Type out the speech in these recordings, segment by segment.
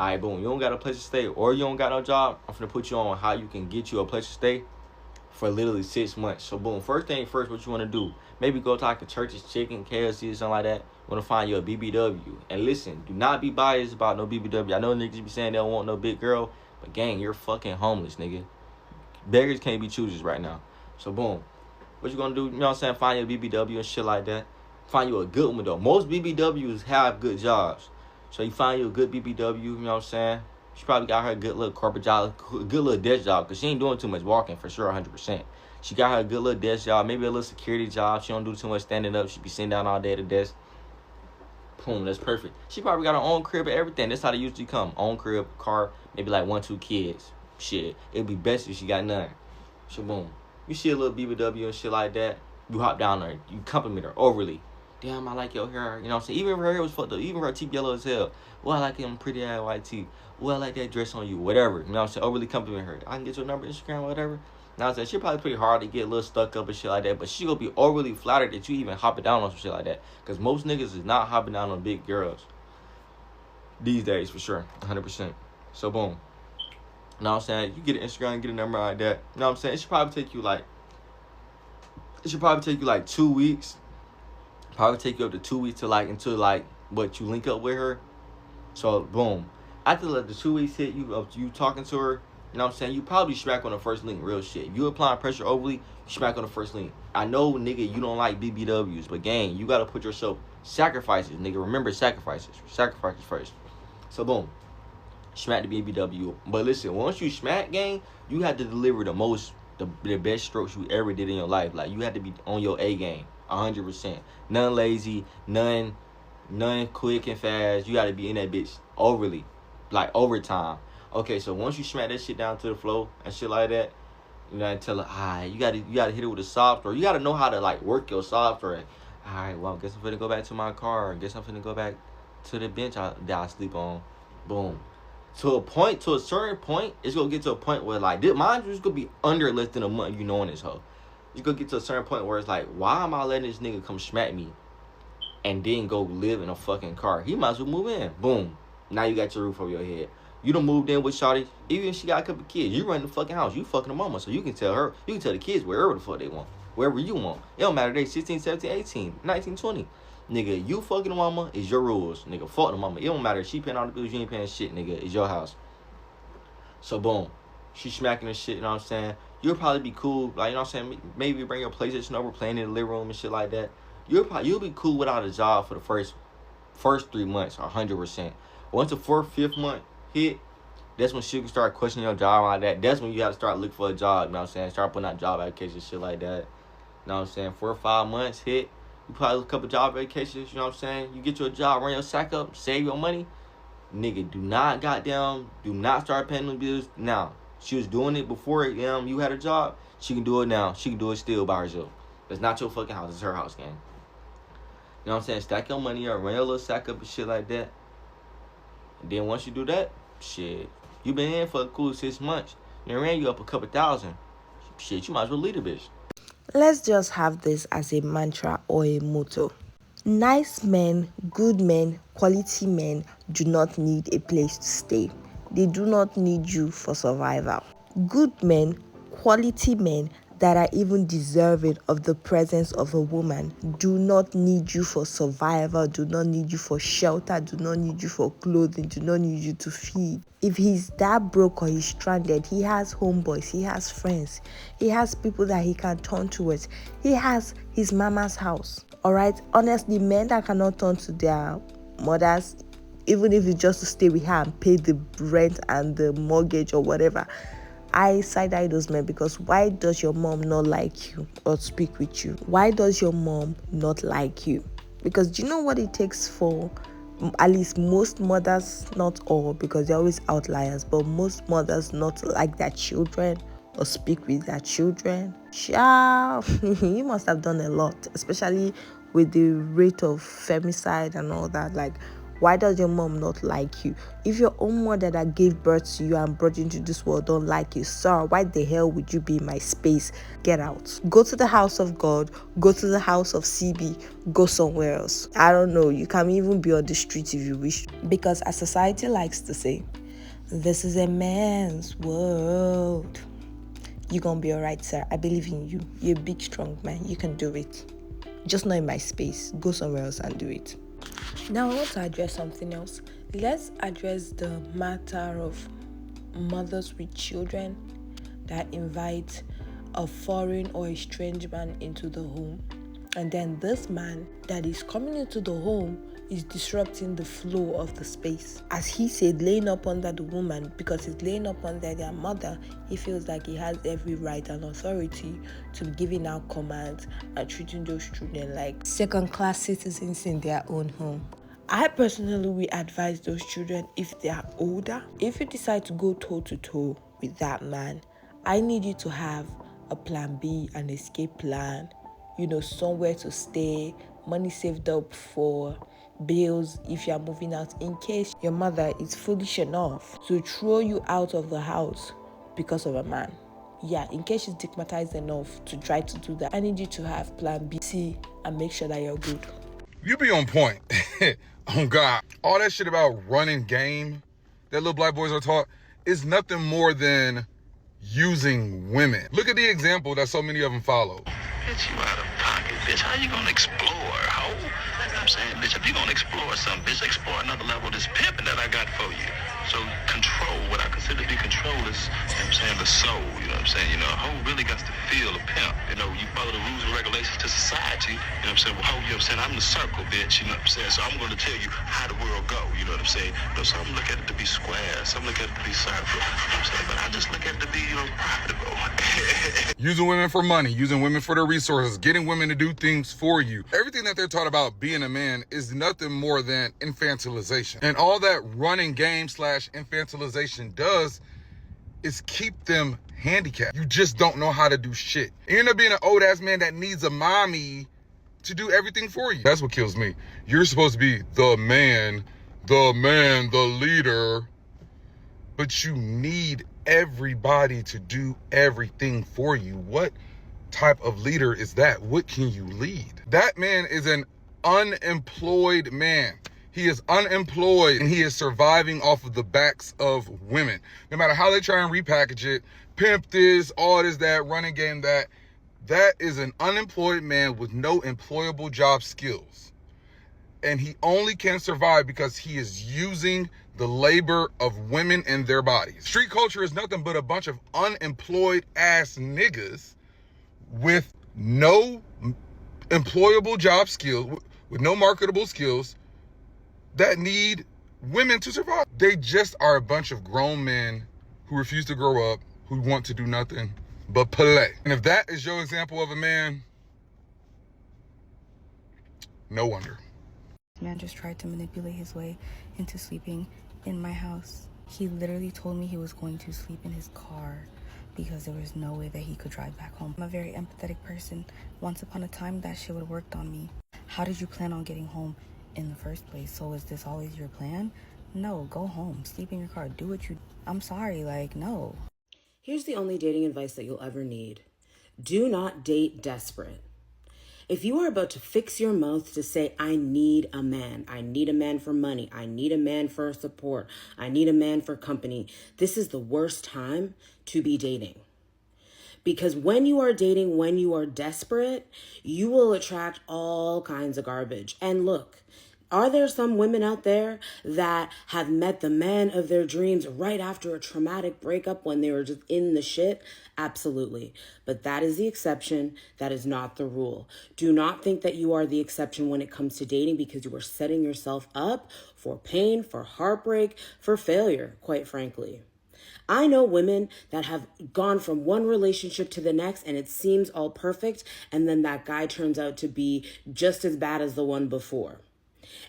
Alright, boom. You don't got a place to stay or you don't got no job. I'm finna put you on how you can get you a place to stay for literally 6 months. So boom, first thing first, what you want to do? Maybe go to like a Church's Chicken, KFC, or something like that. You want to find you a BBW. And listen, do not be biased about no BBW. I know niggas be saying they don't want no big girl, but gang, you're fucking homeless, nigga. Beggars can't be choosers right now. So boom, what you gonna do? You know what I'm saying? Find you a BBW and shit like that. Find you a good one though. Most BBWs have good jobs. So you find you a good BBW, you know what I'm saying? She probably got her a good little corporate job, good little desk job, because she ain't doing too much walking for sure, 100%. She got her a good little desk job, maybe a little security job. She don't do too much standing up. She be sitting down all day at the desk. Boom, that's perfect. She probably got her own crib and everything. That's how they usually come. Own crib, car, maybe like 1, 2 kids. Shit, it'd be best if she got none. So boom, you see a little BBW and shit like that. You hop down there, you compliment her overly. Damn, I like your hair. You know what I'm saying? Even if her hair was fucked up, even her teeth yellow as hell. Well, I like them pretty ass white teeth. Well, I like that dress on you. Whatever. You know what I'm saying? Overly compliment her. I can get your number, Instagram, whatever. Now I'm saying she'll probably pretty hard to get a little stuck up and shit like that. But she gonna be overly flattered that you even hopping down on some shit like that. Because most niggas is not hopping down on big girls these days for sure. 100%. So boom. You know what I'm saying? You get an Instagram, get a number like that. You know what I'm saying? It should probably take you like 2 weeks. Probably take you up to 2 weeks until what you link up with her. So boom. After the 2 weeks hit, you talking to her, you know what I'm saying? You probably smack on the first link, real shit. You applying pressure overly, you smack on the first link. I know, nigga, you don't like BBWs, but gang, you gotta put yourself sacrifices, nigga. Remember sacrifices first. So boom. Smack the BBW. But listen, once you smack, gang, you have to deliver the best strokes you ever did in your life. Like, you have to be on your A game, 100%. None lazy, none quick and fast. You got to be in that bitch overly, like overtime. Okay, so once you smack that shit down to the floor and shit like that, you gotta tell her, alright, you gotta hit it with a software. You gotta know how to like work your software. Alright, well, guess I'm finna go back to my car. Guess I'm finna go back to the bench that I sleep on. Boom. To a certain point, it's gonna get to a point where like mine is gonna be under less than a month. You knowing this hoe, it's gonna get to a certain point where it's like, why am I letting this nigga come smack me, and then go live in a fucking car? He might as well move in. Boom. Now you got your roof over your head. You done moved in with shawty. Even if she got a couple kids, you run the fucking house. You fucking the mama, so you can tell her. You can tell the kids wherever the fuck they want, wherever you want. It don't matter. They 16, 17, 18, 19, 20. Nigga, you fucking the mama is your rules. Nigga, fuck the mama. It don't matter if she paying all the bills, you ain't paying shit, nigga. It's your house. So boom, she smacking the shit, you know what I'm saying? You'll probably be cool, like, you know what I'm saying? Maybe bring your PlayStation over, playing in the living room and shit like that. You'll be cool without a job for the first 3 months, 100%. Once the 4th, 5th month hit, that's when she can start questioning your job like that. That's when you got to start looking for a job, you know what I'm saying? Start putting out job applications, shit like that. You know what I'm saying? 4 or 5 months hit. You probably look a couple job vacations, you know what I'm saying? You get you a job, run your sack up, save your money. Nigga, do not start paying them bills now. She was doing it before you had a job. She can do it now. She can do it still by herself. It's not your fucking house. It's her house, gang. You know what I'm saying? Stack your money up, run your little sack up and shit like that. And then once you do that, shit, you been in for a cool 6 months. They ran you up a couple thousand. Shit, you might as well leave the bitch. Let's just have this as a mantra or a motto. Nice men, good men, quality men do not need a place to stay. They do not need you for survival. Good men, quality men that are even deserving of the presence of a woman do not need you for survival, do not need you for shelter, do not need you for clothing, do not need you to feed. If he's that broke or he's stranded, he has homeboys, he has friends, he has people that he can turn towards. He has his mama's house. Alright, honestly, men that cannot turn to their mothers, even if it's just to stay with her and pay the rent and the mortgage or whatever, I side-eye those men, because why does your mom not like you or speak with you? Why does your mom not like you? Because do you know what it takes for, at least most mothers, not all, because they're always outliers, but most mothers not to like their children or speak with their children? You must have done a lot, especially with the rate of femicide and all that. Like, Why does your mom not like you? If your own mother that gave birth to you and brought you into this world don't like you, sir, why the hell would you be in my space? Get out. Go to the house of God. Go to the house of CB. Go somewhere else. I don't know. You can even be on the street if you wish. Because as society likes to say, this is a man's world. You're gonna be alright, sir. I believe in you. You're a big, strong man. You can do it. Just not in my space. Go somewhere else and do it. Now I want to address something else. Let's address the matter of mothers with children that invite a foreign or a strange man into the home. And then this man that is coming into the home is disrupting the flow of the space. As he said, laying up under the woman, because he's laying up under their mother, he feels like he has every right and authority to be giving out commands and treating those children like second-class citizens in their own home. I personally will advise those children, if they are older, if you decide to go toe-to-toe with that man, I need you to have a plan B, an escape plan, somewhere to stay, money saved up for bills if you're moving out, in case your mother is foolish enough to throw you out of the house because of a man. Yeah, in case she's stigmatized enough to try to do that, I need you to have plan B, C, and make sure that you're good. You be on point. Oh God. All that shit about running game that little black boys are taught is nothing more than using women. Look at the example that so many of them follow. Bitch, you out of pocket, bitch. How you gonna explore, ho? You know what I'm saying, bitch, if you gonna explore something, bitch, explore another level of this pimping that I got for you. So control, what I consider to be control is, the soul, you know what I'm saying? A hoe really got to feel a pimp. You follow the rules and regulations to society, Well, hoe, I'm the circle, bitch, So I'm gonna tell you how the world go, you know what I'm saying? Some look at it to be square, some look at it to be circle, But I just look at it to be, profitable. Using women for money, using women for their resources, getting women to do things for you. Everything that they're taught about being a man is nothing more than infantilization. And all that running game / infantilization does is keep them handicapped. You just don't know how to do shit. And you end up being an old ass man that needs a mommy to do everything for you. That's what kills me. You're supposed to be the man, the leader, but you need everybody to do everything for you. What type of leader is that? What can you lead? That man is an unemployed man. He is unemployed and he is surviving off of the backs of women. No matter how they try and repackage it, pimp this, all this, that, running game, that is an unemployed man with no employable job skills. And he only can survive because he is using the labor of women and their bodies. Street culture is nothing but a bunch of unemployed ass niggas with no employable job skills, with no marketable skills, that need women to survive. They just are a bunch of grown men who refuse to grow up, who want to do nothing but play. And if that is your example of a man, no wonder. Man just tried to manipulate his way into sleeping in my house. He literally told me he was going to sleep in his car because there was no way that he could drive back home. I'm a very empathetic person. Once upon a time, that shit would have worked on me. How did you plan on getting home in the first place? So is this always your plan? No, go home, sleep in your car, do what you... I'm sorry, no. Here's the only dating advice that you'll ever need. Do not date desperate. If you are about to fix your mouth to say, I need a man for money, I need a man for support, I need a man for company, this is the worst time to be dating. Because when you are dating, when you are desperate, you will attract all kinds of garbage. And look, are there some women out there that have met the man of their dreams right after a traumatic breakup when they were just in the shit? Absolutely. But that is the exception. That is not the rule. Do not think that you are the exception when it comes to dating, because you are setting yourself up for pain, for heartbreak, for failure, quite frankly. I know women that have gone from one relationship to the next and it seems all perfect, and then that guy turns out to be just as bad as the one before.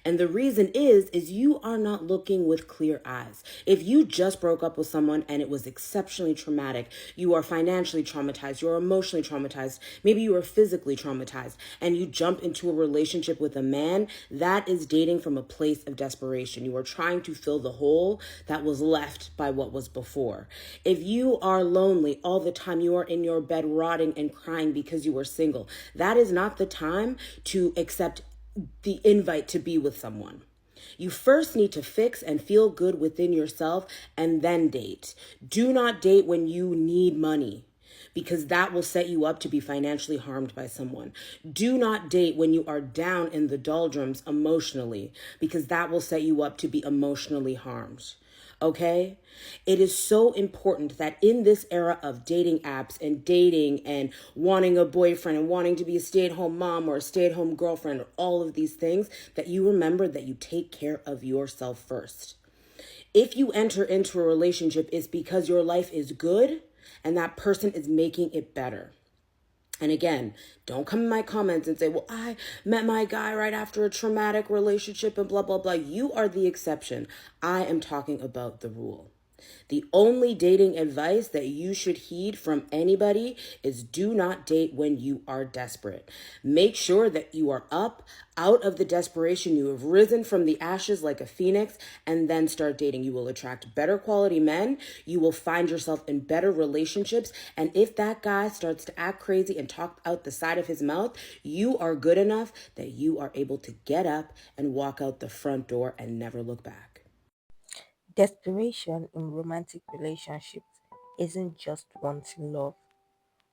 And the reason is you are not looking with clear eyes. If you just broke up with someone and it was exceptionally traumatic, you are financially traumatized, you're emotionally traumatized, maybe you are physically traumatized, and you jump into a relationship with a man, that is dating from a place of desperation. You are trying to fill the hole that was left by what was before. If you are lonely all the time, you are in your bed rotting and crying because you are single, that is not the time to accept the invite to be with someone. You first need to fix and feel good within yourself and then date. Do not date when you need money, because that will set you up to be financially harmed by someone. Do not date when you are down in the doldrums emotionally, because that will set you up to be emotionally harmed. Okay? It is so important that in this era of dating apps and dating and wanting a boyfriend and wanting to be a stay-at-home mom or a stay-at-home girlfriend or all of these things, that you remember that you take care of yourself first. If you enter into a relationship, it's because your life is good and that person is making it better. And again, don't come in my comments and say, well, I met my guy right after a traumatic relationship and blah, blah, blah. You are the exception. I am talking about the rule. The only dating advice that you should heed from anybody is do not date when you are desperate. Make sure that you are up out of the desperation. You have risen from the ashes like a phoenix, and then start dating. You will attract better quality men. You will find yourself in better relationships. And if that guy starts to act crazy and talk out the side of his mouth, you are good enough that you are able to get up and walk out the front door and never look back. Desperation in romantic relationships isn't just wanting love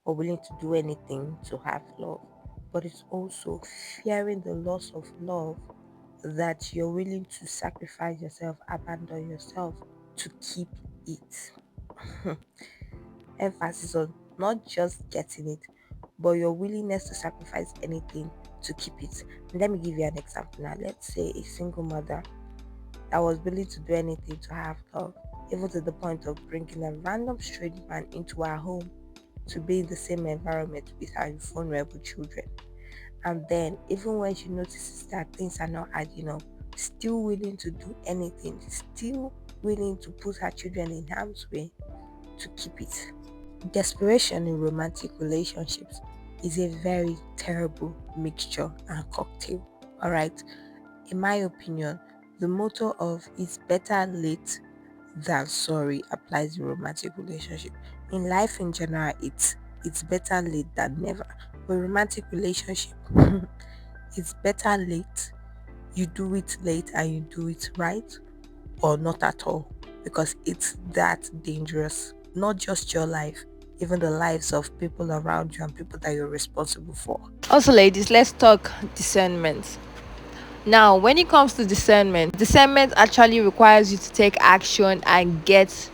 or willing to do anything to have love, but it's also fearing the loss of love that you're willing to sacrifice yourself, abandon yourself to keep it. Emphasis on not just getting it, but your willingness to sacrifice anything to keep it. Let me give you an example now. Let's say a single mother that was willing to do anything to have love, even to the point of bringing a random strange man into her home to be in the same environment with her vulnerable children. And then, even when she notices that things are not adding up, still willing to do anything, still willing to put her children in harm's way to keep it. Desperation in romantic relationships is a very terrible mixture and cocktail. Alright, in my opinion, the motto of it's better late than sorry applies in romantic relationship. In life in general, it's better late than never. But romantic relationship, it's better late. You do it late and you do it right, or not at all, because it's that dangerous. Not just your life, even the lives of people around you and people that you're responsible for. Also, ladies, let's talk discernment. Now, when it comes to discernment actually requires you to take action and get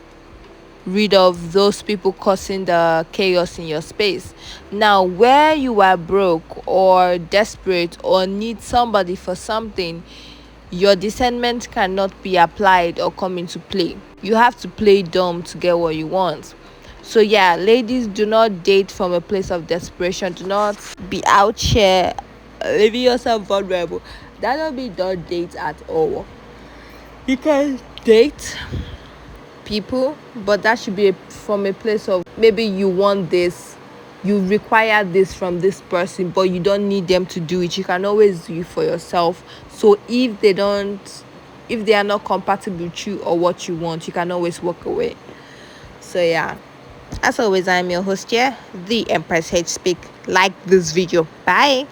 rid of those people causing the chaos in your space. Now, where you are broke or desperate or need somebody for something, your discernment cannot be applied or come into play. You have to play dumb to get what you want. So yeah, ladies, do not date from a place of desperation. Do not be out here leaving yourself vulnerable. That don't be don't date at all. You can date people, but that should be from a place of maybe you want this, you require this from this person, but you don't need them to do it. You can always do it for yourself. So if they are not compatible with you or what you want, you can always walk away. So yeah, as always, I'm your host here, the Empress H Speak. Like this video. Bye.